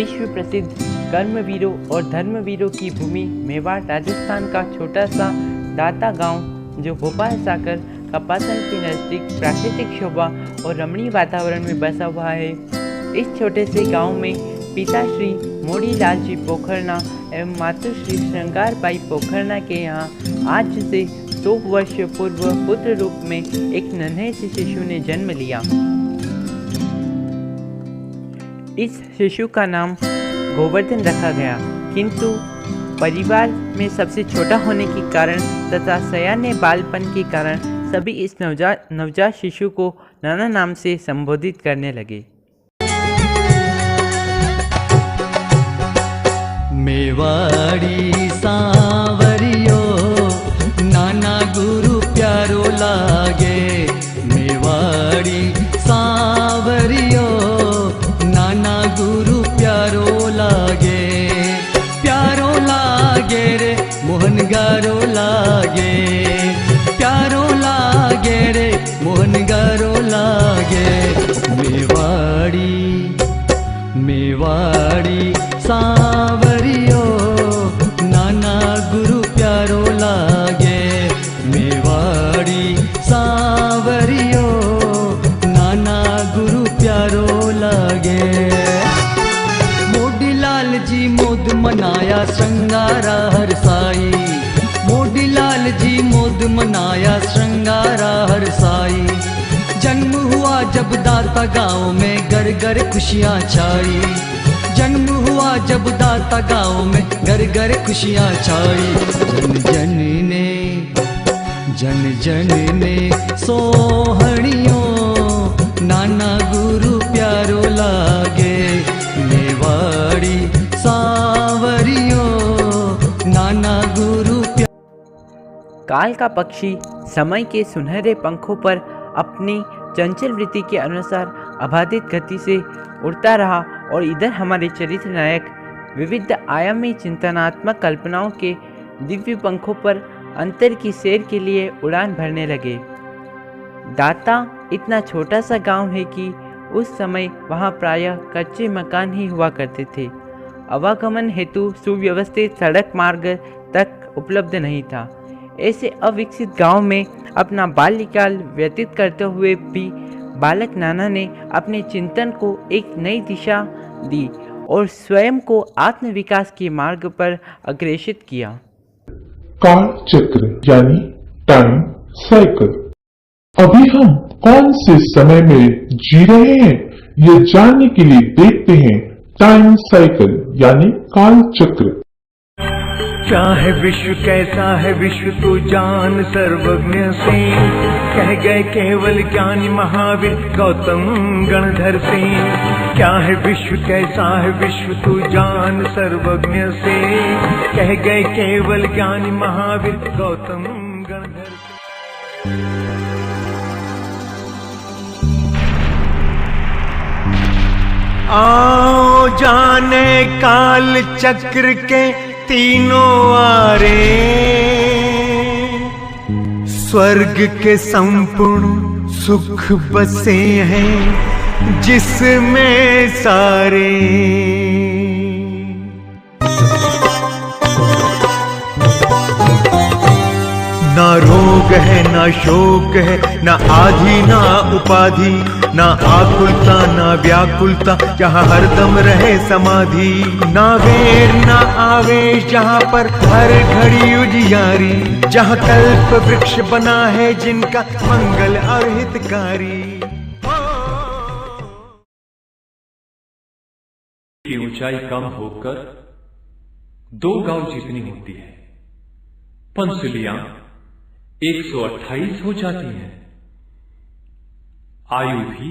विश्व प्रसिद्ध कर्मवीरों और धर्मवीरों की भूमि मेवाड़ राजस्थान का छोटा सा दाता गांव, जो भोपाल सागर कपासन के नज़दीक प्राकृतिक शोभा और रमणीय वातावरण में बसा हुआ है। इस छोटे से गांव में पिता श्री मोड़ीलाल जी पोखरना एवं मातु श्री श्रृंगारबाई पोखरना के यहाँ आज से 2 वर्ष पूर्व पुत्र रूप में एक नन्हे से शिशु ने जन्म लिया। इस शिशु का नाम गोवर्धन रखा गया, किंतु परिवार में सबसे छोटा होने के कारण तथा सयाने बालपन के कारण सभी इस नवजात शिशु को नाना नाम से संबोधित करने लगे। मेवाड़ी सांवरियो नाना गुरु प्यारो लागे, मेवाड़ी सांवरियो नाना गुरु प्यारो लागे, प्यारो लागे रे मोहन गारो लागे, प्यारो लागे रे मोहन गारो लागे। मेवाड़ी सांवरियो नाना गुरु प्यारो लागे, मेवाड़ी सांवरियो नाना गुरु प्यारो लागे। मोडीलाल जी मोद मनाया श्रृंगारा हर साई, मोडीलाल जी मोद मनाया श्रृंगारा हर साई। जन्म हुआ जब दाता गाँव में घर घर खुशियाँ छाई, जन्म हुआ जब दाता गाँव में घर घर खुशियाँ छाई। जन जन ने सोहणियों नाना गुरु प्यारो लागे, मेवाड़ी सांवरियो नाना गुरु काल का पक्षी समय के सुनहरे पंखों पर अपनी चंचल वृत्ति के अनुसार अबाधित गति से उड़ता रहा और इधर हमारे चरित्र नायक विविध आयामी चिंतनात्मक कल्पनाओं के दिव्य पंखों पर अंतर की सैर के लिए उड़ान भरने लगे। दाता इतना छोटा सा गांव है कि उस समय वहां प्रायः कच्चे मकान ही हुआ करते थे। आवागमन हेतु सुव्यवस्थित सड़क मार्ग तक उपलब्ध नहीं था। ऐसे अविकसित गांव में अपना बाल्यकाल व्यतीत करते हुए भी बालक नाना ने अपने चिंतन को एक नई दिशा दी और स्वयं को आत्मविकास के मार्ग पर अग्रेसित किया। काल चक्र यानी टाइम साइकिल। अभी हम कौन से समय में जी रहे हैं, ये जानने के लिए देखते हैं टाइम साइकिल यानी काल चक्र। क्या है विश्व, कैसा है विश्व, तू जान सर्वज्ञ से, कह गए केवल ज्ञानी महावीर गौतम गणधर से। क्या है विश्व, कैसा है विश्व, तू जान सर्वज्ञ से, कह गए केवल ज्ञानी महावीर गौतम गणधर से। आओ जाने काल चक्र के तीनों आरे, स्वर्ग के संपूर्ण सुख बसे हैं जिसमें सारे। ना रोग है ना शोक है, ना आधि ना उपाधि, ना आकुलता ना व्याकुलता, जहाँ हरदम रहे समाधि। ना वेर ना आवेश, जहाँ पर हर घड़ी उजियारी, जहाँ कल्प वृक्ष बना है जिनका मंगल और हितकारी। की ऊंचाई कम होकर 2 गांव जितनी होती है, पंसुलियां 128 हो जाती हैं। आयु भी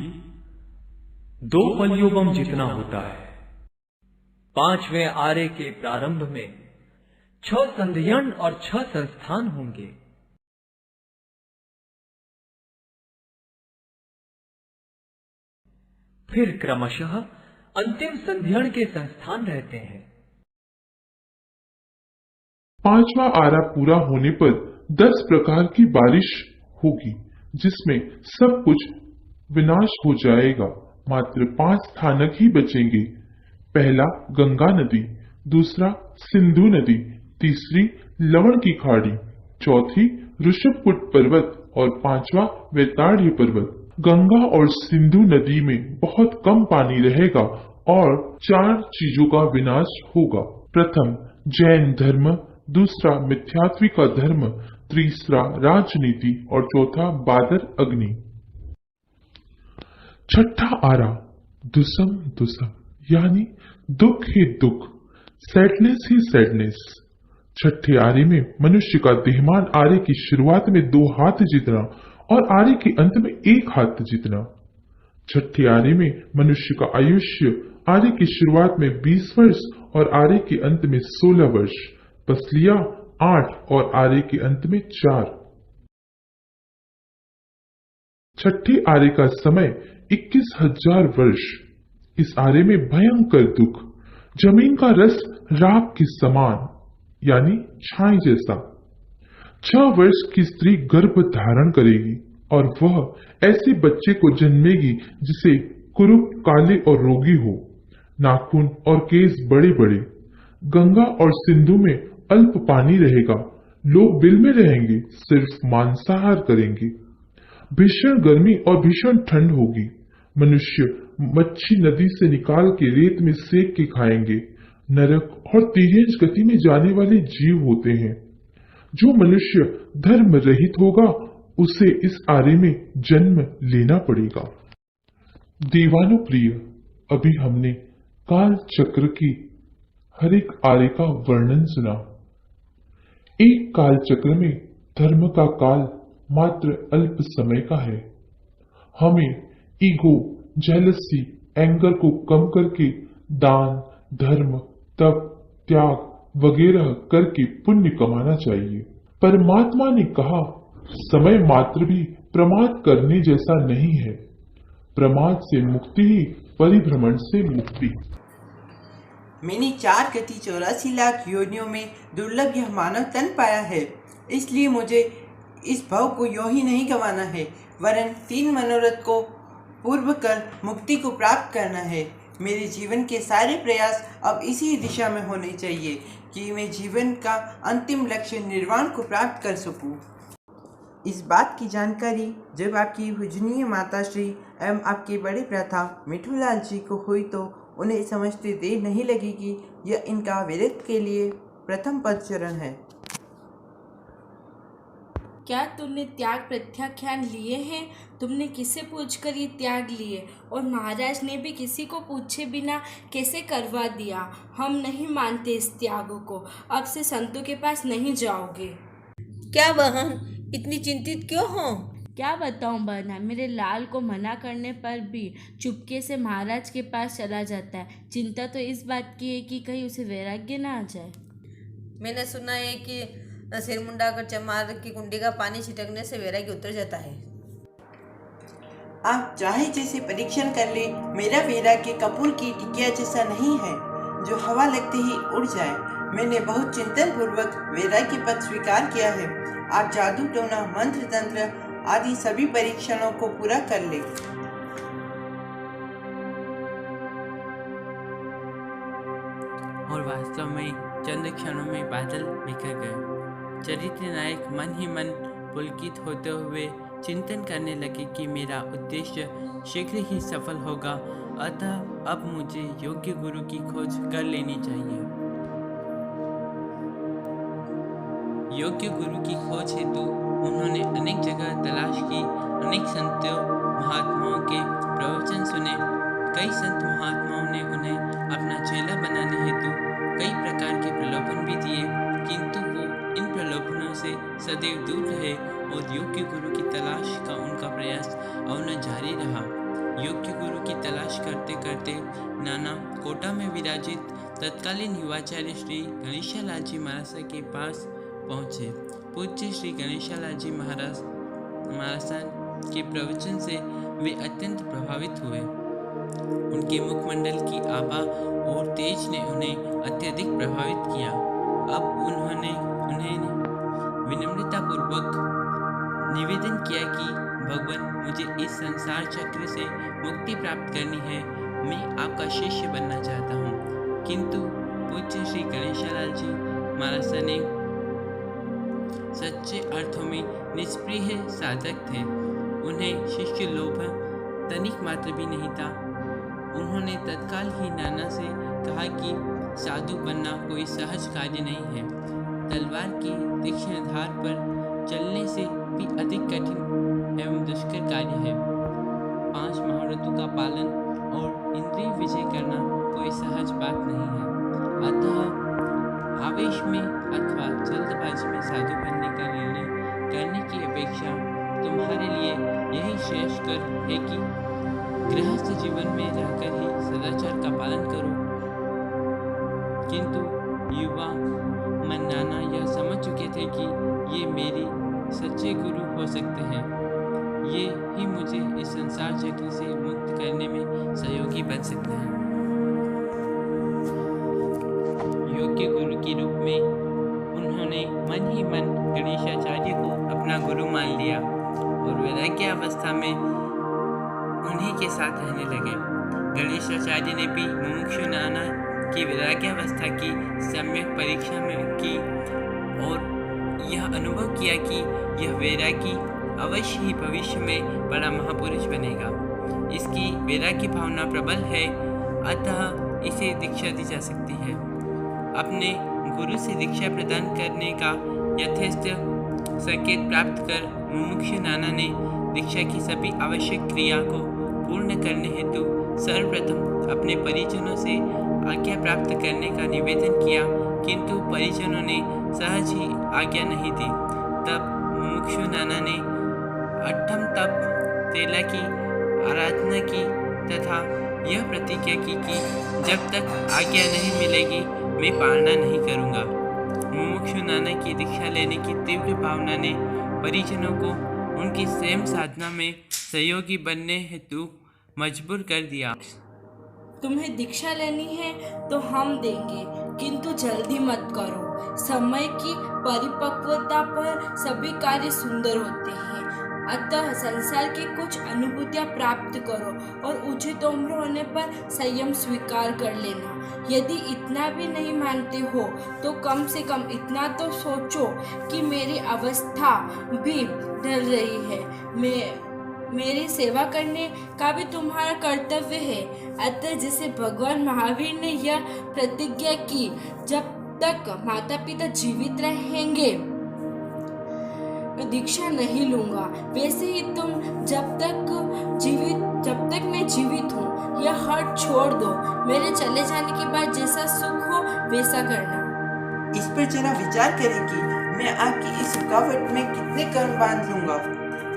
2 पलयुगम जितना होता है। 5वें आरे के प्रारंभ में 6 संधियन और 6 संस्थान होंगे। फिर क्रमशः अंतिम संधियन के संस्थान रहते हैं। 5वां आरा पूरा होने पर 10 प्रकार की बारिश होगी, जिसमें सब कुछ विनाश हो जाएगा। मात्र 5 स्थानक ही बचेंगे। पहला गंगा नदी, दूसरा सिंधु नदी, तीसरी लवण की खाड़ी, चौथी ऋषभकूट पर्वत और पांचवा वैताड़्य पर्वत। गंगा और सिंधु नदी में बहुत कम पानी रहेगा और 4 चीजों का विनाश होगा। प्रथम जैन धर्म, दूसरा मिथ्यात्वी का धर्म, तीसरा राजनीति और चौथा बादर अग्नि। छठा आरा दुसम दुसम, यानी दुख ही दुख, सैडनेस ही सैडनेस। छठे आरे में मनुष्य का देहमान आरे की शुरुआत में 2 हाथ जितना और आरे के अंत में 1 हाथ जितना। छठे आरे में मनुष्य का आयुष्य आरे की शुरुआत में 20 वर्ष और आरे के अंत में 16 वर्ष, पसलियां 8 और आरे के अंत में 4। छठे आरे का समय 21,000 वर्ष। इस आरे में भयंकर दुख, जमीन का रस राख के समान, यानी छाई जैसा। 6 वर्ष की स्त्री गर्भ धारण करेगी और वह ऐसे बच्चे को जन्मेगी जिसे कुरूप, काले और रोगी हो, नाखून और केस बड़े बड़े। गंगा और सिंधु में अल्प पानी रहेगा, लोग बिल में रहेंगे, सिर्फ मांसाहार करेंगे। भीषण गर्मी और भीषण ठंड होगी। मनुष्य मच्छी नदी से निकाल के रेत में सेक के खाएंगे। नरक और तिर्यंच गति में जाने वाले जीव होते हैं। जो मनुष्य धर्म रहित होगा उसे इस आरे में जन्म लेना पड़ेगा। दीवानो प्रिय, अभी हमने काल चक्र की हर एक आरे का वर्णन सुना। एक काल चक्र में धर्म का काल मात्र अल्प समय का है। हमें ईगो, जेलसी, एंगर को कम करके दान, धर्म, तप, त्याग वगैरह करके पुण्य कमाना चाहिए। परमात्मा ने कहा, समय मात्र भी प्रमाद करने जैसा नहीं है। प्रमाद से मुक्ति ही परिभ्रमण से मुक्ति। मैंने 4 गति 84 लाख योनियों में दुर्लभ यह मानव तन पाया है, इसलिए मुझे इस भाव को यूं ही नहीं गंवाना है, वरन 3 मनोरथ को पूर्ण कर मुक्ति को प्राप्त करना है। मेरे जीवन के सारे प्रयास अब इसी दिशा में होने चाहिए कि मैं जीवन का अंतिम लक्ष्य निर्वाण को प्राप्त कर सकूं। इस बात की जानकारी जब आपकी पूजनीय माता श्री एवं आपके बड़े भ्राता मिठूलाल जी को हुई तो उन्हें समझते देर नहीं लगेगी यह इनका वीरत्व के लिए प्रथम पदचरण है। क्या तुमने त्याग प्रत्याख्यान लिए हैं? तुमने किसे पूछकर ये त्याग लिए? और महाराज ने भी किसी को पूछे बिना कैसे करवा दिया? हम नहीं मानते इस त्याग को। अब से संतों के पास नहीं जाओगे। क्या बहन, इतनी चिंतित क्यों हो? क्या बताऊं बहना, मेरे लाल को मना करने पर भी चुपके से महाराज के पास चला जाता है। चिंता तो इस बात की है कि कहीं उसे वैराग्य ना आ जाए। मैंने सुना है कि सिर मुंडाकर चमार की कुंडी का पानी छिटकने से वैराग्य उतर जाता है। आप चाहे जैसे परीक्षण कर ले, मेरा वैराग्य कपूर की टिकिया जैसा नहीं है जो हवा लगते ही उड़ जाए। मैंने बहुत चिंतन पूर्वक वैराग्य पद स्वीकार किया है। आप जादू टोना, मंत्र तंत्र आदि सभी परीक्षणों को पूरा कर ले। और वास्तव में चंद क्षणों में बादल बिखर गए। चरित्र नायक मन ही मन पुलकित होते हुए चिंतन करने लगे कि मेरा उद्देश्य शीघ्र ही सफल होगा, अतः अब मुझे योग्य गुरु की खोज कर लेनी चाहिए। योग्य गुरु की खोज हेतु उन्होंने अनेक जगह तलाश की, अनेक संतों महात्माओं के प्रवचन सुने। कई संत महात्माओं ने उन्हें अपना चेला बनाने हेतु कई प्रकार के प्रलोभन भी दिए, किंतु वो इन प्रलोभनों से सदैव दूर रहे और योग्य गुरु की तलाश का उनका प्रयास अवश्य जारी रहा। योग्य गुरु की तलाश करते करते नाना कोटा में विराजित तत्कालीन युवाचार्य श्री गणेशालाल जी महाराज के पास पहुँचे। पूज्य श्री गणेशालाल जी महाराज के प्रवचन से वे अत्यंत प्रभावित हुए। उनके मुखमंडल की आभा और तेज ने उन्हें अत्यधिक प्रभावित किया। अब उन्होंने उन्हें विनम्रतापूर्वक निवेदन किया कि भगवान, मुझे इस संसार चक्र से मुक्ति प्राप्त करनी है। मैं आपका शिष्य बनना चाहता हूँ। किंतु पूज्य श्री गणेशालाल जी महाराज ने सच्चे अर्थों में निष्प्रिय साधक थे। उन्हें शिष्य लोभ तनिक मात्र भी नहीं था। उन्होंने तत्काल ही नाना से कहा कि साधु बनना कोई सहज कार्य नहीं है, तलवार की तीक्ष्ण धार पर चलने से भी अधिक कठिन एवं दुष्कर कार्य है। 5 महाव्रतों का पालन और इंद्रिय विजय करना कोई सहज बात नहीं है। अतः आवेश में अथवा जल्दबाजी में साधु बनने का निर्णय करने की अपेक्षा तुम्हारे लिए यही श्रेयस्कर है कि गृहस्थ जीवन में रहकर ही सदाचार का पालन करो। किंतु युवा मन नाना यह समझ चुके थे कि ये मेरे सच्चे गुरु हो सकते हैं, ये ही मुझे इस संसार चक्र से मुक्त करने में सहयोगी बन सकते हैं। योग्य गुरु के रूप में उन्होंने मन ही मन गणेशाचार्य को अपना गुरु मान लिया और वैराग्यावस्था में उन्हीं के साथ रहने लगे। गणेशाचार्य ने भी मुमुक्षु नाना की वैराग्यावस्था की सम्यक परीक्षा में की और यह अनुभव किया कि यह वैरागी अवश्य ही भविष्य में बड़ा महापुरुष बनेगा। इसकी वैराग्य भावना प्रबल है, अतः इसे दीक्षा दी जा सकती है। अपने गुरु से दीक्षा प्रदान करने का यथेष्ट संकेत प्राप्त कर मुमुक्षु नाना ने दीक्षा की सभी आवश्यक क्रिया को पूर्ण करने हेतु सर्वप्रथम अपने परिजनों से आज्ञा प्राप्त करने का निवेदन किया, किंतु परिजनों ने सहज ही आज्ञा नहीं दी। तब मुमुक्षु नाना ने अठम तप तेला की आराधना की तथा यह प्रतिज्ञा की कि जब तक आज्ञा नहीं मिलेगी मैं पालना नहीं करूँगा। मुमुक्षु नाना की दीक्षा लेने की तीव्र भावना ने परिजनों को उनकी स्वयं साधना में सहयोगी बनने हेतु मजबूर कर दिया। तुम्हें दीक्षा लेनी है तो हम देंगे, किंतु जल्दी मत करो। समय की परिपक्वता पर सभी कार्य सुंदर होते हैं। अतः संसार की कुछ अनुभूतियाँ प्राप्त करो और उचित उम्र होने पर संयम स्वीकार कर लेना। यदि इतना भी नहीं मानते हो तो कम से कम इतना तो सोचो कि मेरी अवस्था भी ढल रही है। मेरी सेवा करने का भी तुम्हारा कर्तव्य है। अतः जिसे भगवान महावीर ने यह प्रतिज्ञा की, जब तक माता पिता जीवित रहेंगे दीक्षा नहीं लूंगा, वैसे ही तुम जब तक मैं जीवित हूँ यह हट छोड़ दो। मेरे चले जाने के बाद जैसा सुख हो वैसा करना। इस पर जरा विचार करें कि मैं आपकी इस रुकावट में कितने कर्म बांध लूंगा।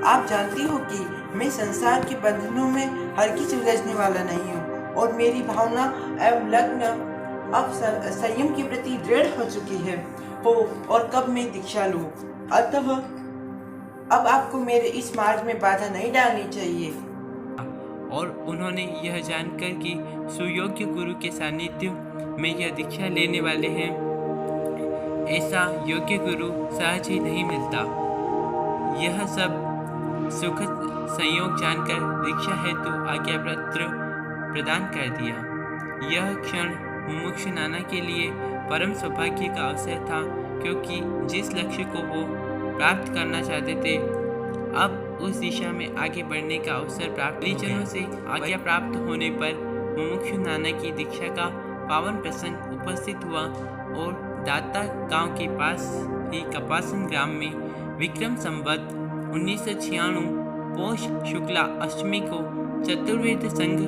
आप जानती हो कि मैं संसार के बंधनों में हरगिज उलझने वाला नहीं हूँ और मेरी भावना एवं लग्न अब संयम के प्रति दृढ़ हो चुकी है और कब मैं दीक्षा लूँ। अतः अब आपको मेरे इस मार्ग में बाधा नहीं डालनी चाहिए। और उन्होंने यह जानकर कि सुयोग्य गुरु के सानिध्य में यह दीक्षा लेने वाले हैं, ऐसा योग्य गुरु सहज ही नहीं मिलता। यह सब सुखद संयोग जानकर दीक्षा हेतु आज्ञा पत्र प्रदान कर दिया। यह क्षण मुमुक्षु नाना के लिए परम सौभाग्य का अवसर था, क्योंकि जिस लक्ष्य को वो प्राप्त करना चाहते थे अब उस दिशा में आगे बढ़ने का अवसर प्राप्त। परिजनों से आज्ञा प्राप्त होने पर मुमुक्षु नाना की दीक्षा का पावन प्रसंग उपस्थित हुआ और दाता गांव के पास ही कपासन ग्राम में विक्रम संवत 1996 पौष शुक्ला अष्टमी को चतुर्वेद संघ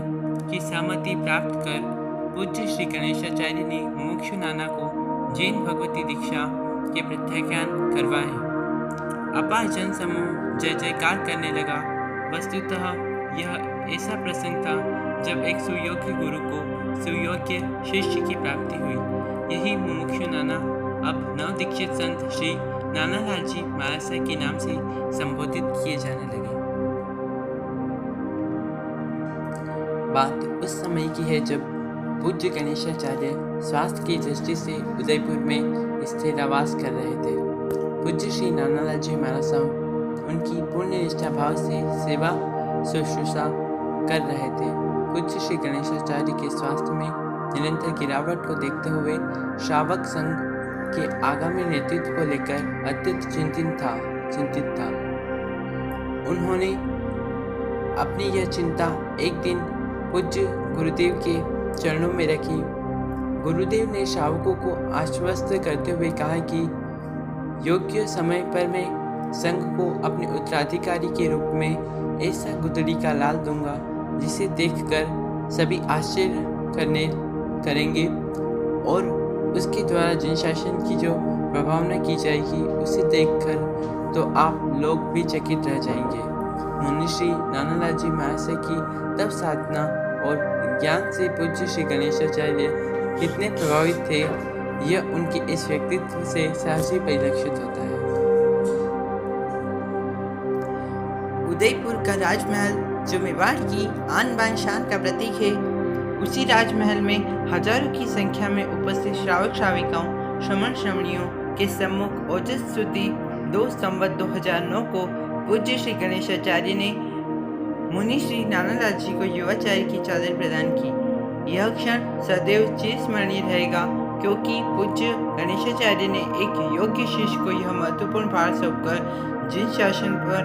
की सहमति प्राप्त कर पूज्य श्री गणेशाचार्य ने मुमुक्षु नाना को जैन भगवती दीक्षा के प्रत्याख्यान करवाए। अपार जन समूह जय जयकार करने लगा। वस्तुतः यह ऐसा प्रसंग था जब एक सुयोग्य गुरु को सुयोग्य शिष्य की प्राप्ति हुई। यही मुमुक्षु नाना अब नवदीक्षित संत श्री नानालाल जी महाराज के नाम से संबोधित किए जाने लगे। बात उस समय की है जब पूज्य गणेशाचार्य स्वास्थ्य की दृष्टि से उदयपुर में स्थिरावास कर रहे थे। पूज्य श्री नानालाल जी महाराज उनकी पूर्ण निष्ठा भाव से सेवा शुश्रूषा कर रहे थे। पूज्य श्री गणेशाचार्य के स्वास्थ्य में निरंतर गिरावट को देखते हुए श्रावक संघ के आगामी नेतृत्व को लेकर अत्यंत चिंतित था। उन्होंने अपनी यह चिंता एक दिन पूज्य गुरुदेव के चरणों में रखी। गुरुदेव ने श्रावकों को आश्वस्त करते हुए कहा कि योग्य समय पर मैं संघ को अपने उत्तराधिकारी के रूप में ऐसा गुदड़ी का लाल दूंगा जिसे देखकर सभी आश्चर्य करेंगे और उसके द्वारा जनशासन की जो प्रभावना की जाएगी उसे देखकर तो आप लोग भी चकित रह जाएंगे। मुनि श्री नानालाल जी महाशय की तप साधना और ज्ञान से पूज्य श्री गणेशाचार्य कितने प्रभावित थे, यह उनके इस व्यक्तित्व से सहज ही परिलक्षित होता है। उदयपुर का राजमहल जो मेवाड़ की आन बान शान का प्रतीक है, उसी राजमहल में हजारों की संख्या में उपस्थित श्रावक श्राविकाओं श्रमण श्रमणियों के सम्मुख ओजस स्तुति 2 संवत 2009 को पूज्य श्री गणेशाचार्य ने मुनि श्री नानालाल जी को युवाचार्य की चादर प्रदान की। यह क्षण सदैव चिरस्मरणीय रहेगा, क्योंकि पूज्य गणेशाचार्य ने एक योग्य शिष्य को यह महत्वपूर्ण भार सौंपकर जिन शासन पर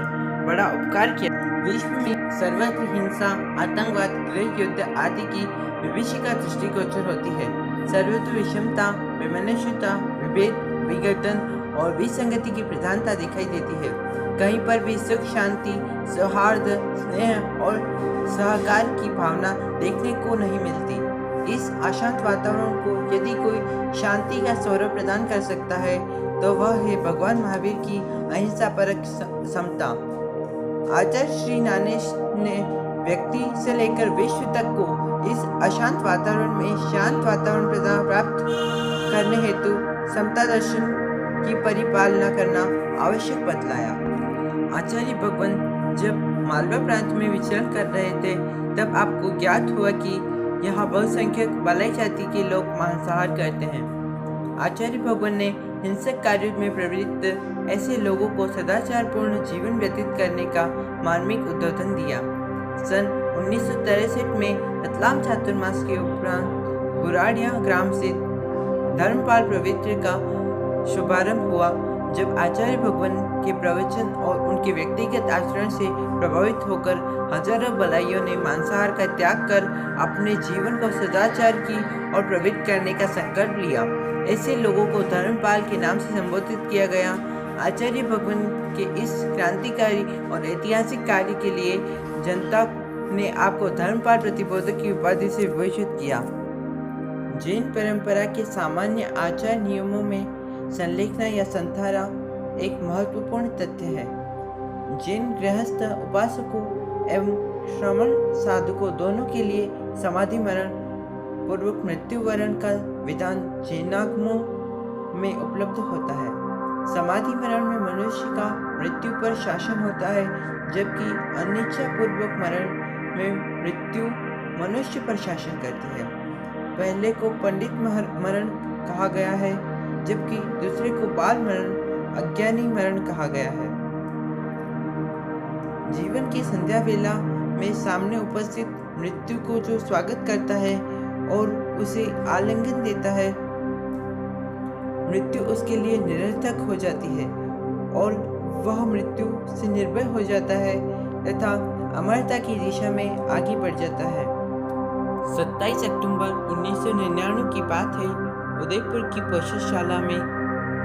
बड़ा उपकार किया। विश्व में सर्वत्र हिंसा, आतंकवाद, गृह युद्ध आदि की विभीषिका दृष्टिगोचर होती है। सर्वत्र विषमता, विमनस्यता, विभेद, विघटन और विसंगति की प्रधानता दिखाई देती है। कहीं पर भी सुख, शांति, सौहार्द, स्नेह और सहकार की भावना देखने को नहीं मिलती। इस अशांत वातावरण को यदि कोई शांति का स्वरूप प्रदान कर सकता है तो वह है भगवान महावीर की अहिंसा परक समता। आचार्य श्री नानेश ने व्यक्ति से लेकर विश्व तक को इस अशांत वातावरण में शांत वातावरण प्रदान प्राप्त करने हेतु समता दर्शन की परिपालना करना आवश्यक बतलाया। आचार्य भगवान जब मालवा प्रांत में विचरण कर रहे थे तब आपको ज्ञात हुआ कि यहाँ बहुसंख्यक बालाई जाति के लोग मांसाहार करते हैं। आचार्य भगवान ने हिंसक कार्यों में प्रवृत्त ऐसे लोगों को सदाचारपूर्ण जीवन व्यतीत करने का मार्मिक उद्बोधन दिया। सन 1963 में रतलाम चातुर्मास के उपरांत बुराड़िया ग्राम से धर्मपाल पवित्र का शुभारंभ हुआ। जब आचार्य भगवान के प्रवचन और उनके व्यक्तिगत आचरण से प्रभावित होकर हजारों बलाइयों ने मांसाहार का त्याग कर अपने जीवन को सदाचार की और प्रवृत्त करने का संकल्प लिया। ऐसे लोगों को धर्मपाल के नाम से संबोधित किया गया। आचार्य भगवान के इस क्रांतिकारी और ऐतिहासिक कार्य के लिए जनता ने आपको धर्मपाल प्रतिबोधक की उपाधि से विभूषित किया। जैन परंपरा के सामान्य आचार नियमों में संलेखना या संथारा एक महत्वपूर्ण तथ्य है। जैन गृहस्थ उपासकों एवं श्रमण साधकों दोनों के लिए समाधि मरण पूर्वक मृत्यु वरण का विधान जैनागमों में उपलब्ध होता है। समाधि मरण में मनुष्य का मृत्यु पर शासन होता है, जबकि अनिच्छा पूर्वक मरण में मृत्यु मनुष्य पर शासन करती है। पहले को पंडित मरण कहा गया है, जबकि दूसरे को बाल मरण अज्ञानी मरण कहा गया है। जीवन की संध्या वेला में सामने उपस्थित मृत्यु को जो स्वागत करता है और उसे आलिंगन देता है, मृत्यु उसके लिए निरर्थक हो जाती है और वह मृत्यु से निर्भय हो जाता है तथा अमरता की दिशा में आगे बढ़ जाता है। 27 अक्टूबर 1999 की बात है। उदयपुर की पौषशाला में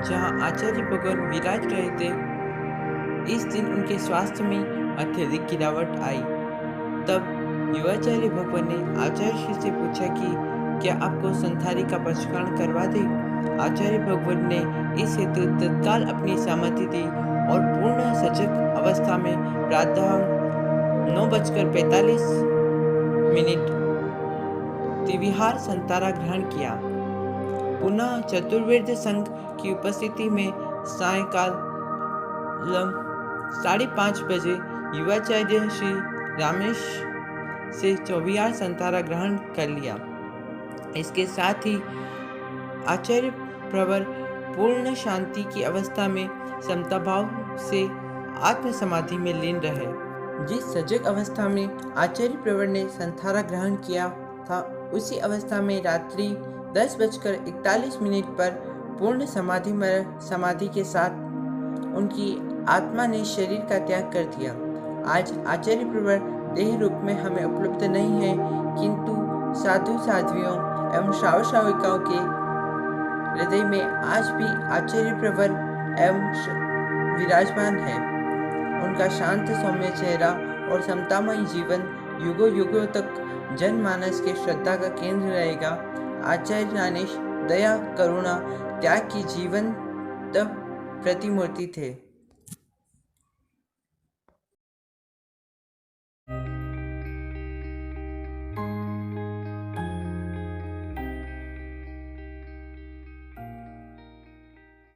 जहां आचार्य भगवान विराज रहे थे, इस दिन उनके स्वास्थ्य में अत्यधिक गिरावट आई। तब युवाचार्य भगवान ने आचार्य श्री से पूछा कि क्या आपको संथारी का प्रशिक्षण करवा दें। आचार्य भगवान ने इस हेतु तत्काल अपनी सहमति दी और पूर्ण सजग अवस्था में प्रातः 9:45 त्रिविहार संतारा ग्रहण किया। पुनः चतुर्वेद संघ की उपस्थिति में सायंकाल 5:30 बजे युवाचार्य श्री रामेश से चौबिहार संतारा ग्रहण कर लिया। इसके साथ ही आचार्य प्रवर पूर्ण शांति की अवस्था में समता भाव से आत्म समाधि में लीन रहे। जिस सजग अवस्था में आचार्य प्रवर ने संथारा ग्रहण किया था, उसी अवस्था में रात्रि 10:41 पर पूर्ण समाधि के साथ उनकी आत्मा ने शरीर का त्याग कर दिया। आज आचार्य प्रवर देह रूप में हमें उपलब्ध नहीं है, किंतु साधु साध्वियों एवं श्रावक श्राविकाओं के हृदय में आज भी आचार्य प्रवर एवं विराजमान है। उनका शांत सौम्य चेहरा और समतामयी जीवन युगों युगों तक जनमानस के श्रद्धा का केंद्र रहेगा। आचार्य ज्ञानेश दया, करुणा, त्याग की जीवंत प्रतिमूर्ति थे।